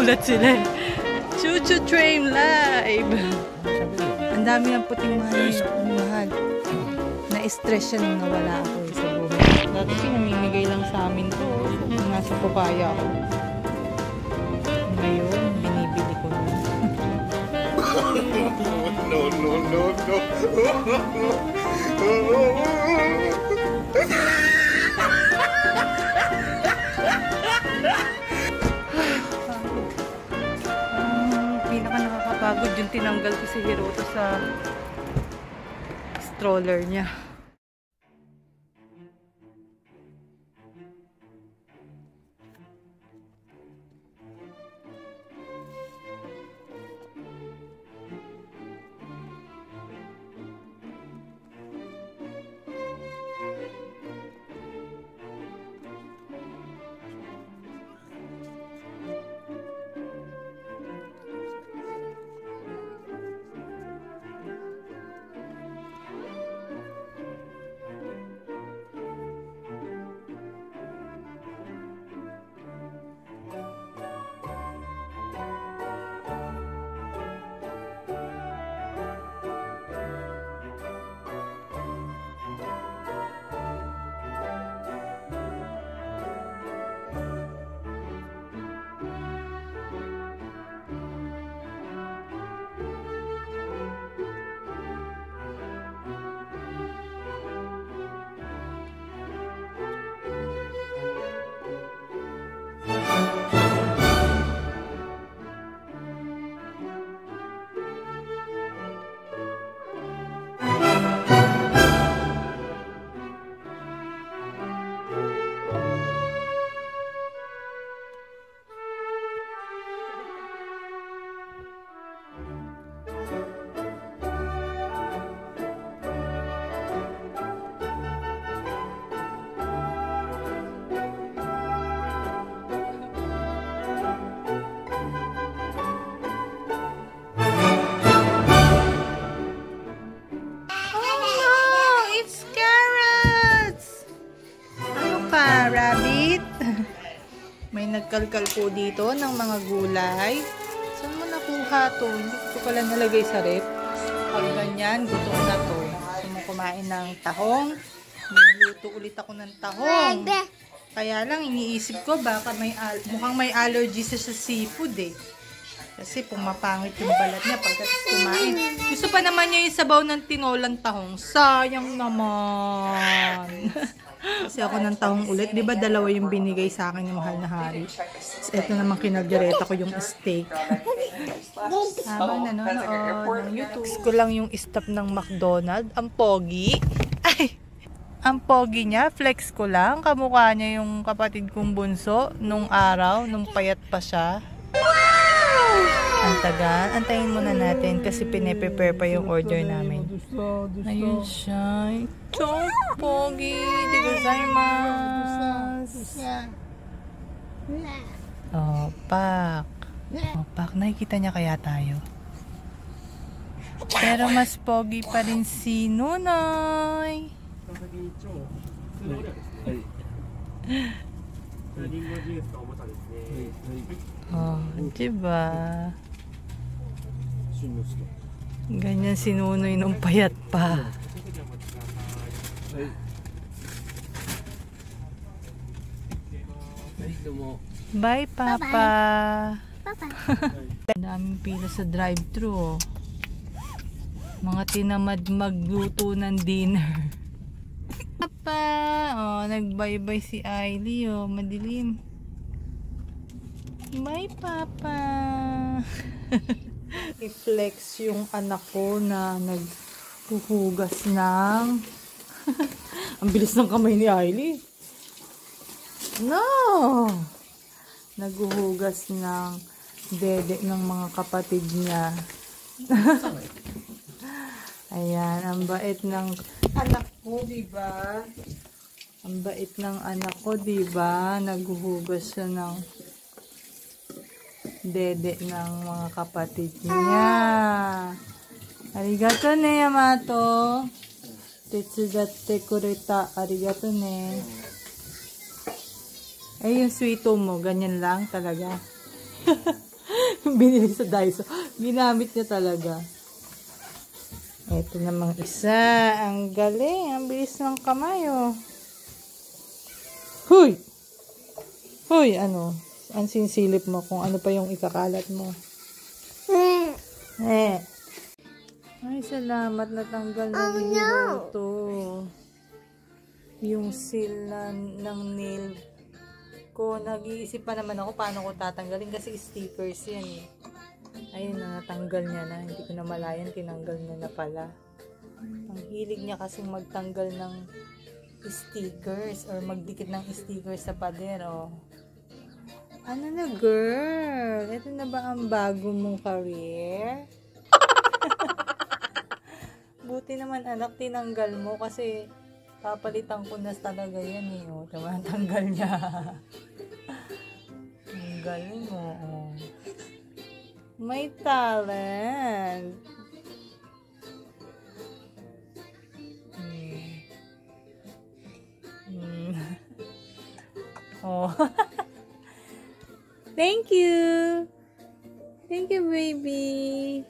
Nagulat sila eh. Choo-choo train live. Ang dami ng puting mahal. Na-stress siya nung nawala ako sa buhay. Dati pinamimigay lang sa amin to. Nasa papaya ako. Ngayon, binibili ko na. No. Pinaka nakakapagod yung tinanggal ko si Hiroto sa stroller niya. Rabbit. May nagkalkal po dito ng mga gulay. Saan mo nakuha to? Hindi ko pala nalagay sa rep. Pag ganyan, gutom na to. Gusto mo kumain ng tahong? Niluto ulit ako ng tahong. Kaya lang, iniisip ko baka mukhang may allergy sa seafood eh. Kasi pumapangit yung balat niya pagkatapos kumain. Gusto pa naman niya yung sabaw ng tinolang tahong. Sayang naman. Kasi ako ng tahong ulit. Diba dalawa yung binigay sa akin yung mahal na hari. Ito naman kinagdireta ko yung steak. Habang nanonood ng YouTube. Ko lang yung stop ng McDonald's. Ang pogi. Ay! Ang pogi niya. Flex ko lang. Kamukha niya yung kapatid kong bunso nung araw. Nung payat pa siya. Ang tagal. Antayin muna natin kasi pine-prepare pa yung order namin. Ayun siya. Chong pogi. Di gozaimasu. Oh, pak. Oh, pak. Nakikita niya kaya tayo. Pero mas pogi pa rin si Nunoy. Oh, diba? Ganyan si Nunoy nung payat pa. Bye, Papa. Ang daming pila sa drive-thru. Mga tinamad magluto ng dinner. Papa! Oh, nag-bye-bye si Ailey. Oh, madilim. Bye, Papa. I-flex yung anak ko na naghuhugas ng ang bilis ng kamay ni Ailey. No! Naghuhugas ng dede ng mga kapatid niya. Ayan, ang bait ng anak ko, diba? Ang bait ng anak ko, diba? Naghuhugas siya ng dede ng mga kapatid niya. Arigato ne, Yamato. Tetsudatte kureta. Arigato ne. Eh, yung sweeto mo, ganyan lang talaga. yung binili sa Daiso. Ginamit niya talaga. Ito namang isa. Ang galing. Ang bilis ng kamay, oh. Huy! Huy, ano? Ang sinsilip mo kung ano pa yung ikakalat mo. Ay, salamat. Natanggal na ni Roberto. Yung seal ng nail ko. Nag-iisip pa naman ako paano ko tatanggalin kasi stickers yan eh. Ayun na, natanggal niya na. Hindi ko na malayan, tinanggal niya na pala. Ang hilig niya kasing magtanggal ng stickers or magdikit ng stickers sa pader, oh. Ano na, girl? Ito na ba ang bago mong career? Buti naman, anak, tinanggal mo kasi papalitan ko na talaga yan eh, oh. Tanggal niya. Ang galing mo, oh. May talent. Oh. Thank you. Thank you, baby.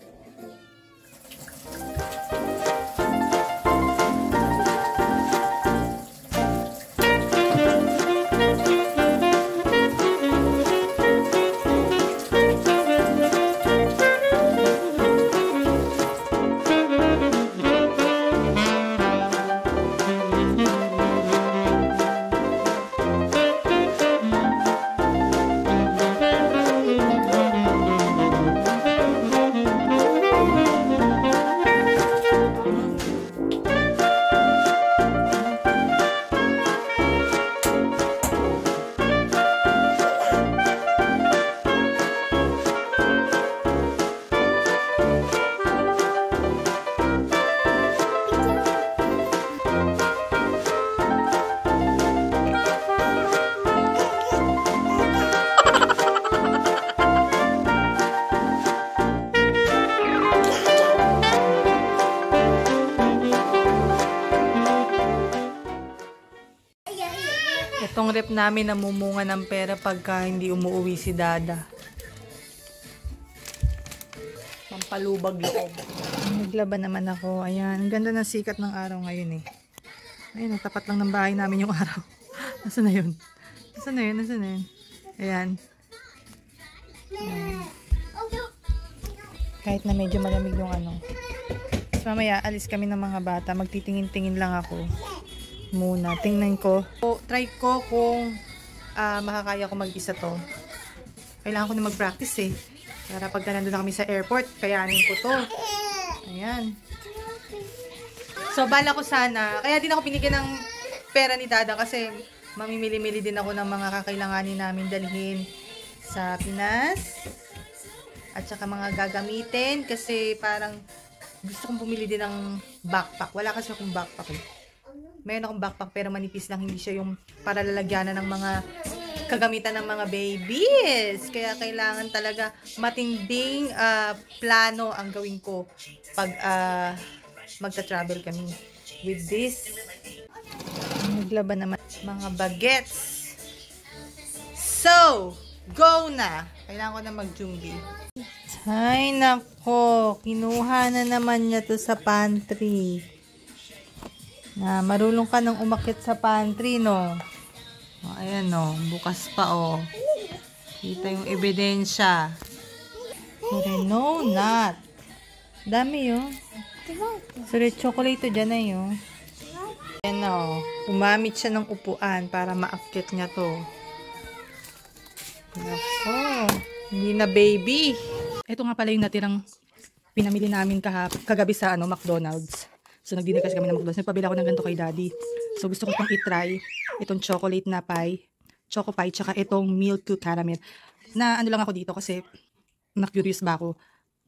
Itong rep namin namumunga ng pera pagka hindi umuwi si Dada. Pampalubag loob. Naglaban naman ako. Ayan, ang ganda ng sikat ng araw ngayon eh. Ayun, tapat lang ng bahay namin yung araw. Nasaan na yun? Nasaan na yun? Nasaan na yun? Ayan. Ayan. Kahit na medyo malamig yung ano. So, mamaya, alis kami ng mga bata. Magtitingin-tingin lang ako. Muna. Tingnan ko. Try ko kung makakaya ko mag-isa to. Kailangan ko na mag-practice eh. Para pagka nandun na kami sa airport, kayanin ko to. Ayan. So, bala ko sana. Kaya din ako binigyan ng pera ni Dada kasi mamimili-mili din ako ng mga kakailanganin namin dalhin sa Pinas. At saka mga gagamitin kasi parang gusto kong bumili din ng backpack. Wala kasi akong backpack eh. Mayroon akong backpack pero manipis lang, hindi siya yung para lalagyanan ng mga kagamitan ng mga babies. Kaya kailangan talaga matinding plano ang gawin ko pag magta-travel kami with this. Naglaban naman mga bagets. So, go na! Kailangan ko na mag-jumbi. Ay, nako. Kinuha na naman niya to sa pantry. Marunong ka nang umakyat sa pantry, no? O, ayan, no. Bukas pa, oh. Kita yung ebidensya. Pero no, not. Dami, oh. So, chocolate to dyan na, yun. Ayan, no. Umamit siya ng upuan para maakyat niya to. Nako. Hindi na baby. Ito nga pala yung natirang pinamili namin kagabi sa McDonald's. So, nagdinner kasi kami ng McDonald's. Nagpabila ako ng ganito kay Daddy. So, gusto ko itong itry. Itong chocolate na pie. Choco pie. Tsaka itong milk caramel. Na ano lang ako dito kasi na-curious ba ako.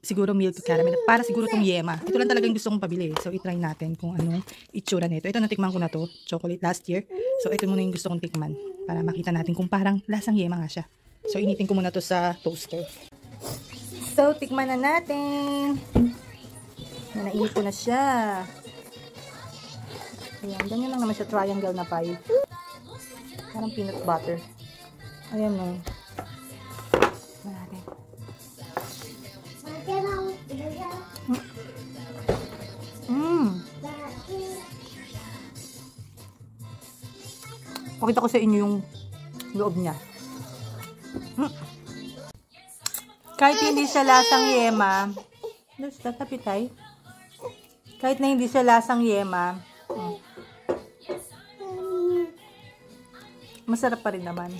Siguro milk caramel. Para siguro itong yema. Ito lang talagang gusto kong pabili. So, itry natin kung anong itsura nito. Ito, natikman ko na to. Chocolate last year. So, ito muna yung gusto kong tikman. Para makita natin kung parang lasang yema nga siya. So, initin ko muna to sa toaster. So, tikman na natin. Nainit ko na siya. Ayan, ganyan lang naman siya, triangle na pie. Parang peanut butter. Ayan o. Pakita ko sa inyo yung loob niya. Kahit hindi siya lasang yema, kahit na hindi siya lasang yema, masarap pa rin naman.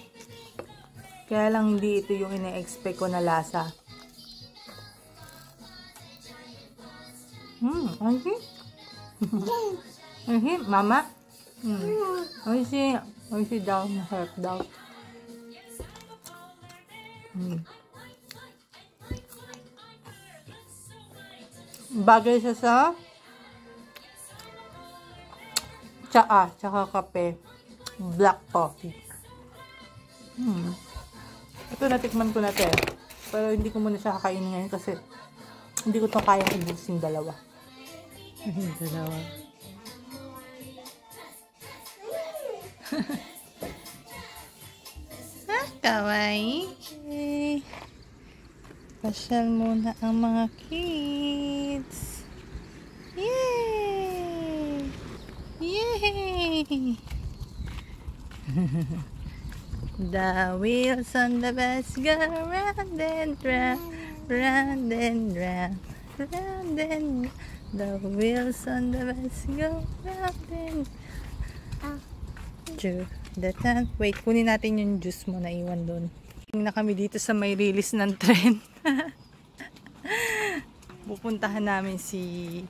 Kaya lang hindi ito yung ine-expect ko na lasa. Mama? Oishi daw, masarap daw. Bagay siya sa tsaa, tsaka kape. Black coffee. Ito natikman ko na ito. Pero hindi ko muna siya kakainin ngayon kasi hindi ko ito kayang ubusin dalawa. Dalawa. Kawaii. Pasyal muna ang mga kids. Yay! Yay! The wheels on the bus go round and round, round and round, round and round. The wheels on the bus go round and to the town. Wait, kunin natin yung juice mo na iwan doon. Na kami dito sa may release ng tren. Pupuntahan namin si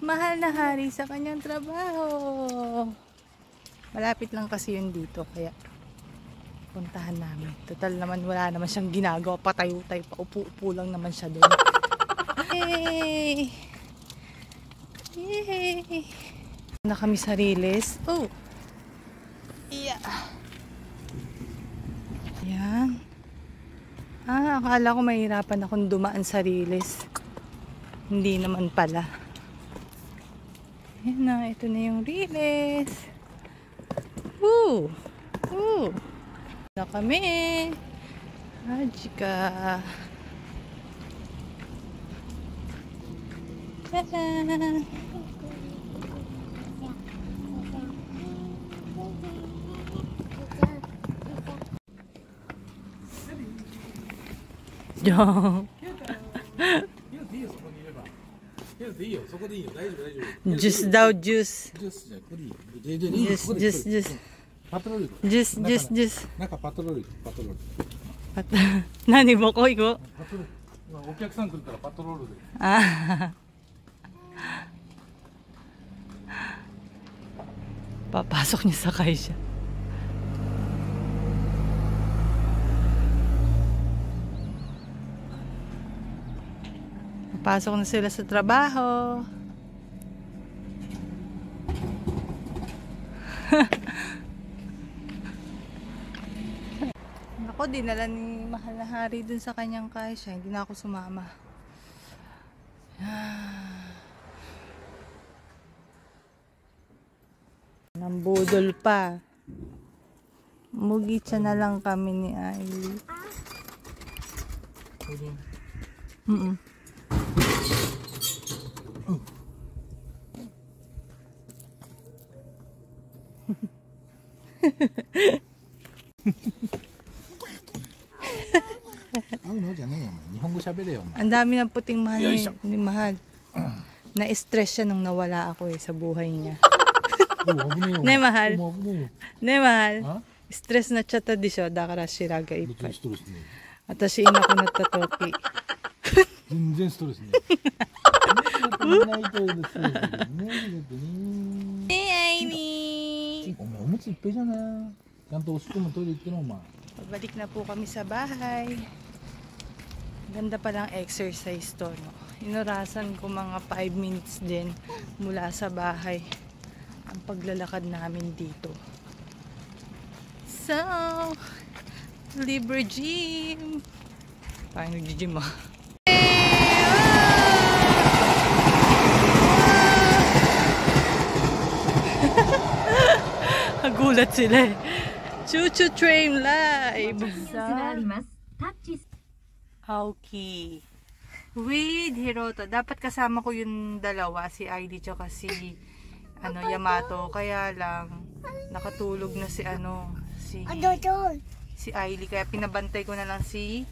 mahal na hari sa kanyang trabaho. Malapit lang kasi yun dito, kaya puntahan namin. Total naman wala naman siyang ginagawa, patayo-tayo, paupo-upo lang naman siya doon. Yay! Yay! Na kami sa release. Oh! Yeah! Yan. Akala ko mahirapan akong dumaan sa release. Hindi naman pala. Yan na, ito na yung release. Woo! Woo! Na kami. Ajika. Tada! Jong. Juice daw, juice. Juice. パトロール。ジュース、ジュース、ジュース。中パトロール、パトロール。何もこいこ。パトロール。お客さん来るからパトロールで。Papasok niya sa kaisya. Papasok na sila sa trabaho. Ako, dinala ni mahal na hari dun sa kanyang kaisya. Hindi na ako sumama. Nambudol pa. Mugitsa na lang kami ni Ailey. Ang dami ng puting mahal ni mahal. Na-stress siya nung nawala ako sa buhay niya. Ne mahal. Ne mahal. Stress na chata di siya dakara shiraga ippai. Atashi inaku natta toki. 全然ストレスね。Amy! お前おむついっぱいじゃない。ちゃんとおしっこもトイレ行ってのお前。 Pabalik na po kami sa bahay. Ganda palang exercise to, no? Inurasan ko mga 5 minutes din mula sa bahay ang paglalakad namin dito. So, Libre Gym! Parang nag-gym ah. Nagulat sila eh. Choo-choo train live! Okay. With Hiroto. Dapat kasama ko yung dalawa, si ID tsaka si Yamato. Kaya lang, Nakatulog na si si Ailey, kaya pinabantay ko na lang si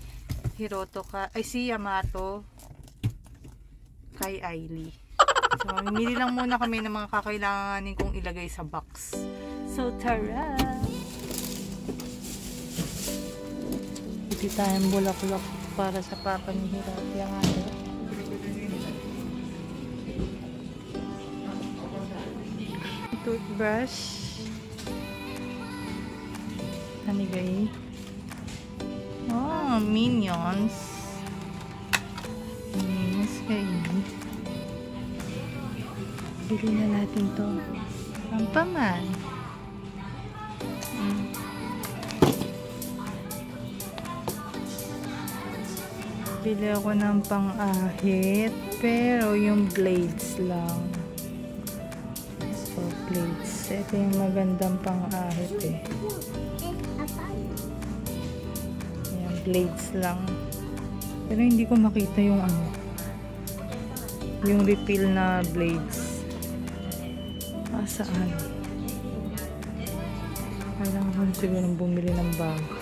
si Yamato kay Ailey. So mamimili lang muna kami ng mga kakailanganin kong ilagay sa box. So tara! Iti tayong bulaklak para sa papa ni Hiroto Yamato. Toothbrush. Hanigay. Oh, Minions. Minions kayo. Bili na natin to. Pampaman. Bili ako ng pang-ahit, pero yung blades lang. So, blades. Ito yung magandang pang-ahit eh. Yan, blades lang. Pero hindi ko makita yung yung refill na blades. Saan? Kailangan ko siguro bumili ng bago.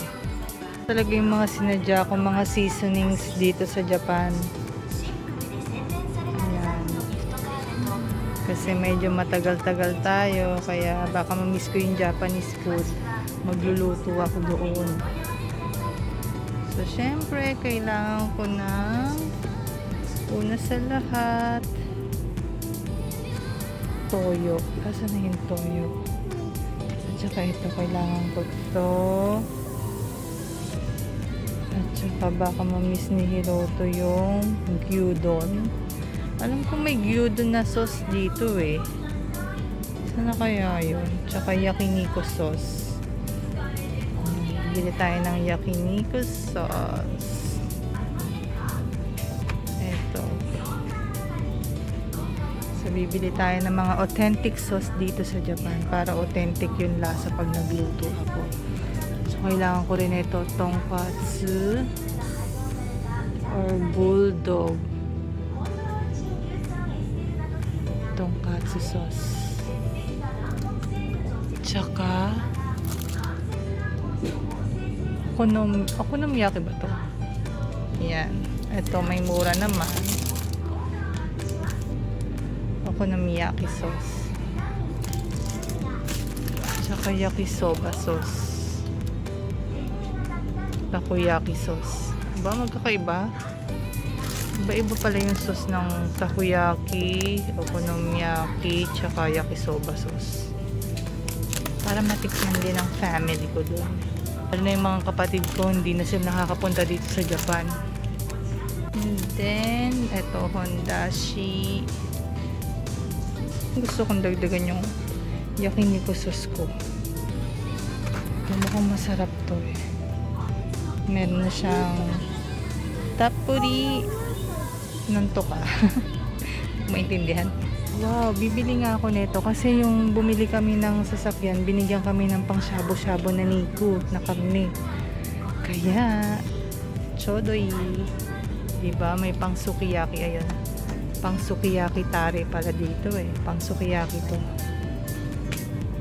Talaga yung mga sinadya ko, mga seasonings dito sa Japan. Ayan. Kasi medyo matagal-tagal tayo, kaya baka mamiss ko yung Japanese food. Magluluto ako doon. So, syempre, kailangan ko ng una sa lahat, toyo. Asan na yung toyo? At saka ito, kailangan ko to. At saka baka mamiss ni Hiroto yung gyudon. Alam ko may gyudon na sauce dito eh. Sana kaya yun? Tsaka yakiniku sauce. Bili tayo ng yakiniku sauce. Ito. So bibili tayo ng mga authentic sauce dito sa Japan para authentic yung lasa pag nagluto ako. Kailangan ko rin ito, tonkatsu or bulldog tonkatsu sauce. Tsaka okonomiyaki ba to? Yan. Ito may mura naman. Okonomiyaki sauce. Tsaka yakisoba sauce. Takoyaki sauce. Ba magkakaiba? Iba-iba pala yung sauce ng takoyaki, okonomiyaki, tsaka yakisoba sauce. Para matikman din ang family ko doon. Lalo na yung mga kapatid ko, hindi na sila nakakapunta dito sa Japan. And then, eto, Hondashi. Gusto kong dagdagan yung yakiniku sauce ko. Mukhang masarap to eh. Meron na siyang tapuri ng toka. Maintindihan? Wow, bibili nga ako nito kasi yung bumili kami ng sasakyan, binigyan kami ng pang shabu-shabu na niku na karne. Kaya chodoy. Diba? May pang sukiyaki. Ayun. Pang sukiyaki tare pala dito eh. Pang sukiyaki to.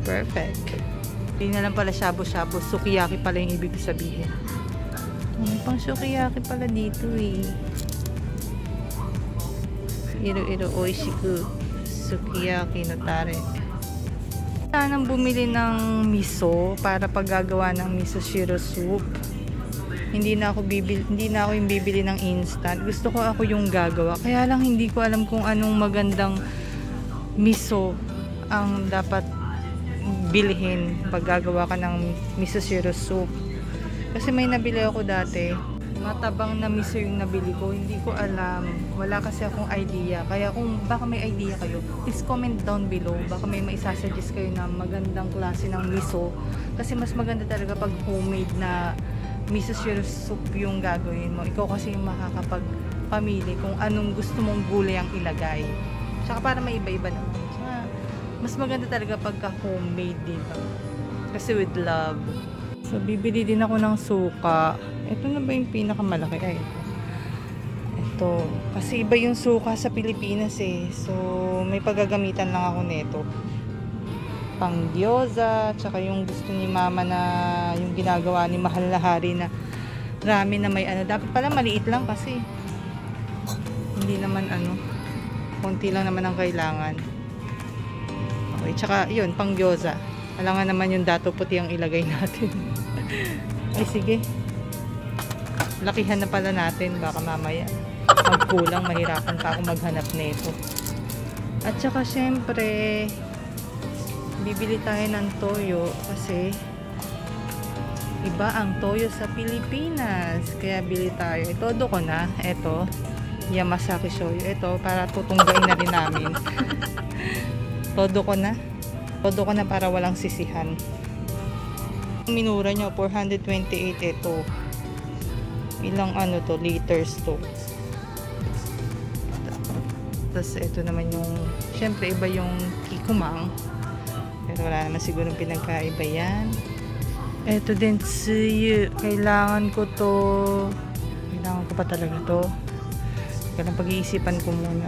Perfect. Hindi na lang pala shabu-shabu. Sukiyaki pala yung ibig sabihin. May pang sukiyaki pala dito eh. Iro-iro oishiku sukiyaki no tare. Sanang bumili ng miso para paggagawa ng miso shiro soup. Hindi na ako yung bibili ng instant. Gusto ko ako yung gagawa. Kaya lang hindi ko alam kung anong magandang miso ang dapat bilhin pag gagawa ka ng miso shiro soup. Kasi may nabili ako dati, matabang na miso yung nabili ko, hindi ko alam, wala kasi akong idea. Kaya kung baka may idea kayo, please comment down below, baka may maisasuggest kayo na magandang klase ng miso. Kasi mas maganda talaga pag homemade na miso shiro soup yung gagawin mo. Ikaw kasi yung makakapagpamili kung anong gusto mong gulay ang ilagay. Tsaka para may iba-iba naman. Tsaka mas maganda talaga pagka homemade, diba? Kasi with love. So, bibili din ako ng suka. Ito na ba yung pinakamalaki? Ay, ito. Kasi iba yung suka sa Pilipinas eh. So, may paggagamitan lang ako nito. pang gyoza, tsaka yung gusto ni mama na yung ginagawa ni Mahal na Hari na ramen na may ano. Dapat pala maliit lang kasi hindi naman ano, konti lang naman ang kailangan. Okay, tsaka yun, pang gyoza. Alangan naman yung dato puti ang ilagay natin. Ay sige, lakihan na pala natin, baka mamaya magkulang, mahirapan pa ako maghanap nito. At saka syempre bibili tayo ng toyo kasi iba ang toyo sa Pilipinas, kaya bili tayo. Todo ko na, eto Yamasaki shoyu, ito para tutunggain na rin namin. todo ko na para walang sisihan. Minura nyo 428. ito ilang ano to, liters to. Tapos ito naman yung, syempre iba yung kikumang, pero wala naman siguro pinagkaiba yan. Ito din tsuyu, kailangan ko to, kailangan ko pa talaga to. Kailangan pag-iisipan ko muna.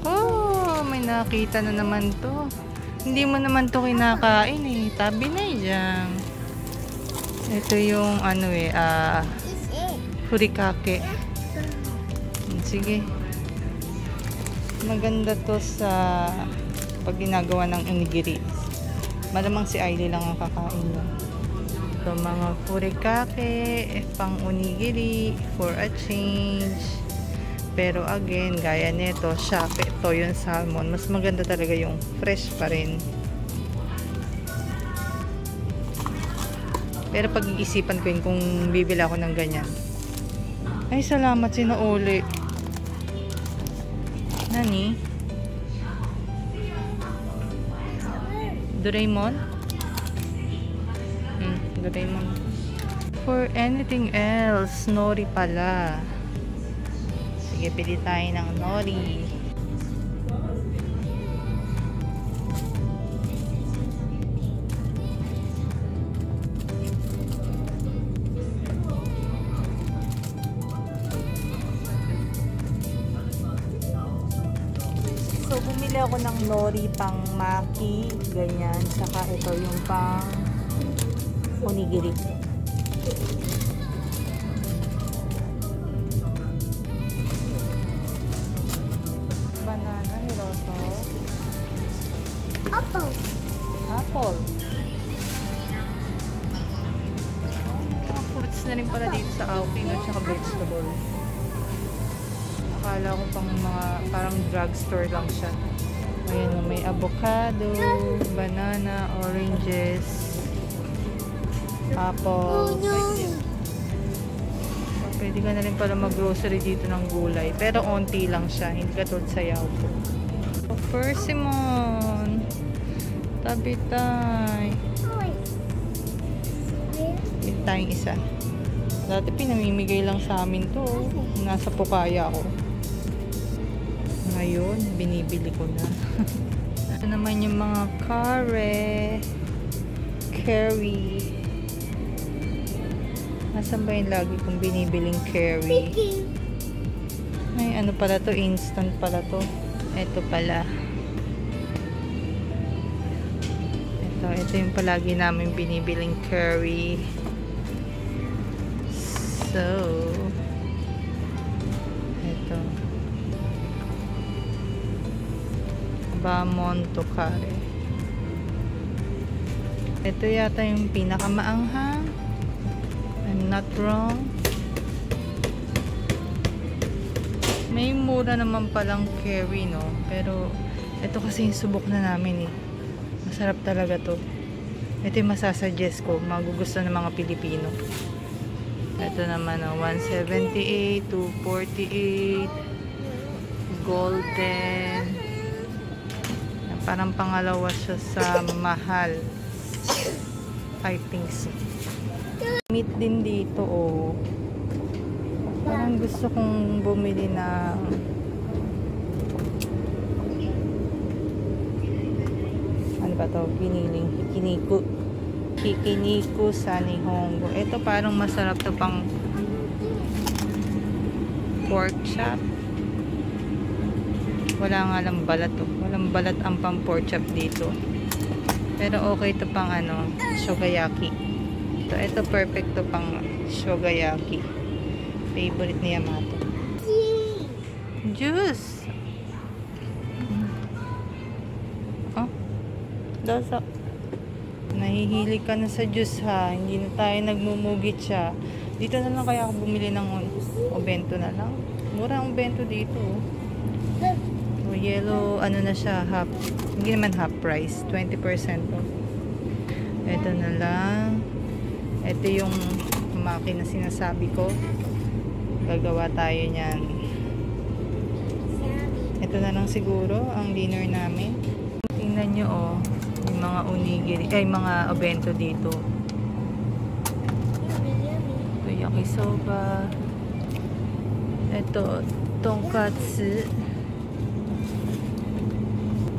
Oh, may nakita na naman to. Hindi mo naman to kinakain eh, tabi na dyan. Ito yung ano eh, furikake. Sige, maganda to sa pag ginagawa ng onigiri. Malamang si Ailey lang ang kakain mo. So mga furikake, pang onigiri, for a change. Pero again, gaya nito, shape, to yung salmon. Mas maganda talaga yung fresh pa rin. Pero pag-iisipan ko yun kung bibili ako ng ganyan. Ay, salamat, sinauli. Nani? Doraemon? Doraemon. For anything else, nori pala. Sige, pili tayo ng nori. So, bumili ako ng nori pang maki, ganyan. Saka ito yung pang onigiri. Banana, hiroto. Apple. Apple. Fruits na rin pala dito sa Aoki, no? Tsaka vegetable. Akala ko pang mga parang drugstore lang siya. Ayan, may avocado, banana, oranges, apple. Pwede ka na rin pala mag-grocery dito ng gulay. Pero onti lang siya, hindi katulad sa Yaopo. Persimmon. Tabitay. Bili tayong isa. Dati pinamimigay lang sa amin to. Nasa Pukaya ako. Ngayon, binibili ko na. Ito naman yung mga curry. Nasaan ba yung lagi kong binibiling curry? Ay, ano pala to? Instant pala to. Ito pala. Ito yung palagi namin binibiling curry. So, ito. Bamon to kare. Ito yata yung pinakamaanghang. I'm not wrong. May mura naman palang curry, no? Pero, ito kasi yung subok na namin eh. Masarap talaga to. Ito yung masasuggest ko. Magugusto ng mga Pilipino. Ito naman, 178, 248, golden. Parang pangalawa siya sa mahal. I think so. Meat din dito, oh. Parang gusto kong bumili ng ano ba to? Giniling Hikiniku sa Nihongo. Ito parang masarap to pang pork chop. Wala nga lang balat to. Walang balat ang pang pork chop dito. Pero okay to pang ano, shogayaki. Ito perfect to pang shogayaki. Favorite ni Yamato. Juice! Oh, dosa. Nahihilig ka na sa juice ha. Hindi na tayo nagmumugit siya. Dito na lang kaya ako bumili ng obento na lang. Mura ang obento dito. O yellow, ano na siya, half. Hindi naman half price. 20% off. Ito na lang. Ito yung makina sinasabi ko. Gagawa tayo niyan. Ito na lang siguro ang dinner namin. Tingnan nyo oh, yung mga onigiri, ay mga obento dito. Ito yakisoba. Ito tonkatsu.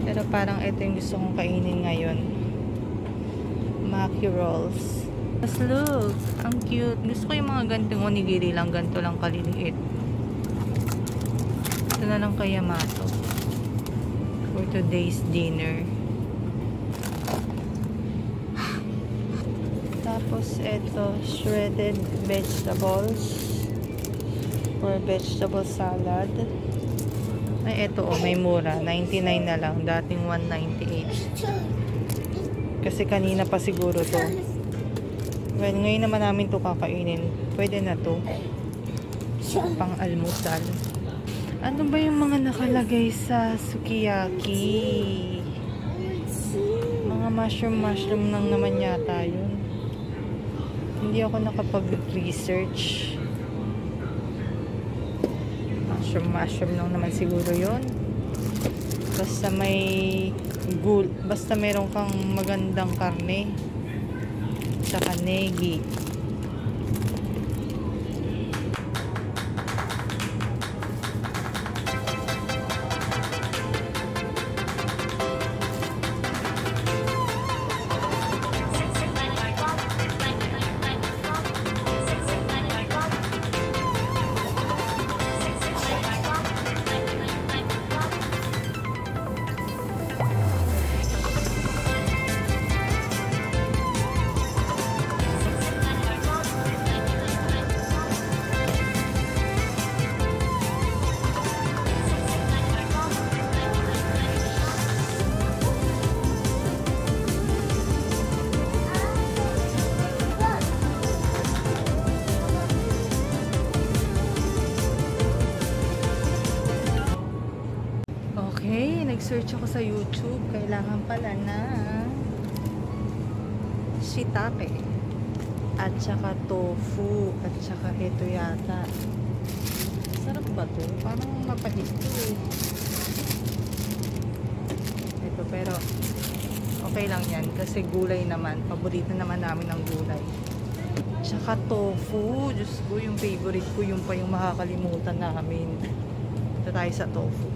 Pero parang ito yung gusto kong kainin ngayon. Maki rolls. Mas look, ang cute. Gusto ko yung mga gantong onigiri lang, ganito lang kaliliit. Ito na lang kay Yamato for today's dinner. Tapos ito, shredded vegetables or vegetable salad. Ay, ito oh, may mura. 99 na lang. Dating 198. Kasi kanina pa siguro to. Well, ngayon naman namin to kakainin. Pwede na to. Pang almusal. Ano ba yung mga nakalagay sa sukiyaki? Mga mushroom lang naman yata yun. Hindi ako nakapag-research. Mushroom lang naman siguro yun. Basta basta meron kang magandang karne. Tsaka negi. Nag-search ako sa YouTube. Kailangan pala na shiitake at saka tofu at saka ito yata. Sarap ba to? Parang mapahit to eh. Ito pero okay lang yan kasi gulay naman. Paborito naman namin ng gulay. Tsaka tofu. Diyos ko, yung favorite ko. Yung pa yung makakalimutan namin. Ito tayo sa tofu.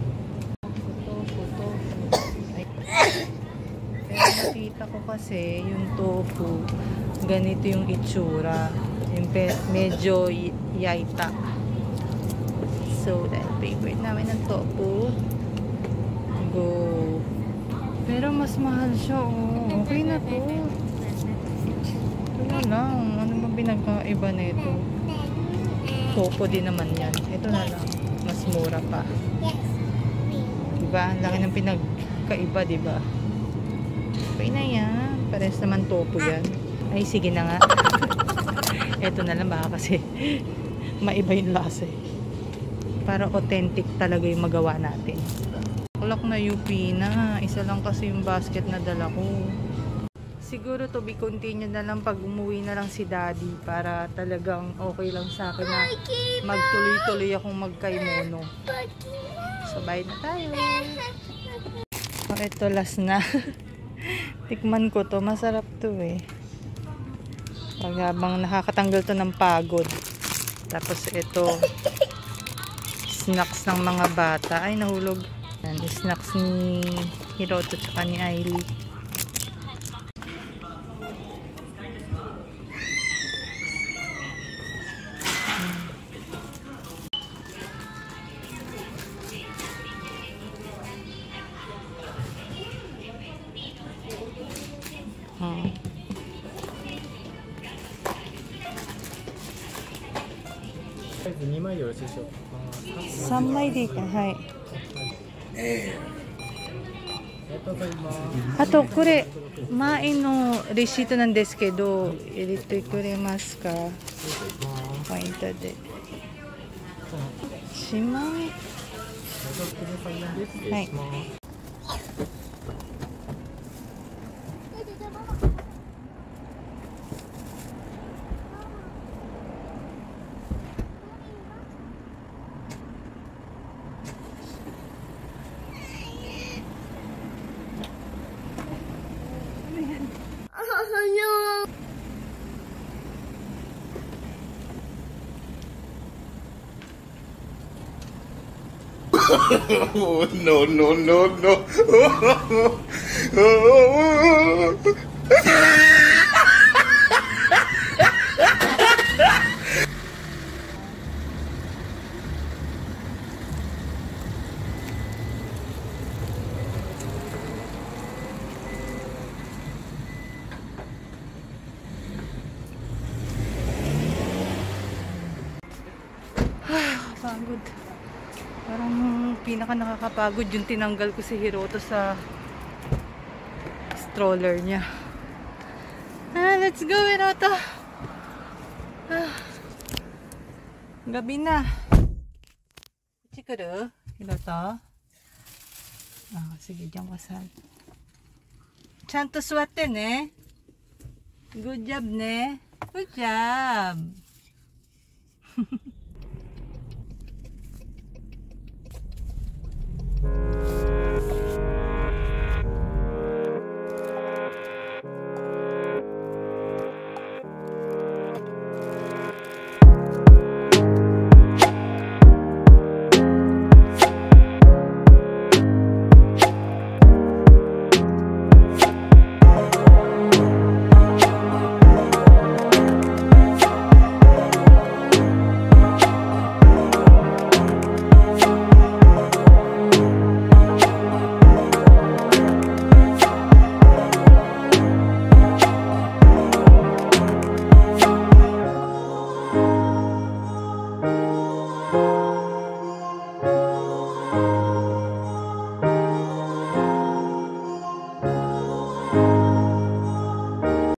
Pero nakita ko kasi yung tofu ganito yung itsura, yung medyo yaita. So dahil favorite namin ng tofu, go. Pero mas mahal siya oh. Okay na to. Ito na lang, ano ba pinagkaiba na ito? Tofu din naman yan. Ito na lang, mas mura pa. Diba? Ang laki ng pinagkaiba, diba? Okay na yan. Pares naman tofu yan. Ay, sige na nga. Eto na lang baka kasi maiba yung lasa eh. Para authentic talaga yung magawa natin. Kulak na UP na. Isa lang kasi yung basket na dala ko. Siguro to be continue na lang pag umuwi na lang si daddy para talagang okay lang sa akin na magtuloy-tuloy akong magkaimono. So, bye na tayo. So, ito last na. Tikman ko to. Masarap to eh. Pag habang nakakatanggal to ng pagod. Tapos ito. Snacks ng mga bata. Ay, nahulog. Yan, snacks ni Hiroto tsaka ni Ailey. 2枚でよろしいでしょうか。3枚でいいか。はい。ありがとうございます。あとこれ前のレシートなんですけど入れてくれますか？ポイントで1枚。はい。Oh, no, no, no, no. Pagod. Parang pinaka nakakapagod yung tinanggal ko si Hiroto sa stroller niya. Let's go, Hiroto. Gabi na. Chikuru, Hiroto. Sige, diyan ka saan. Chanto suwate ne. Good job ne. Good job.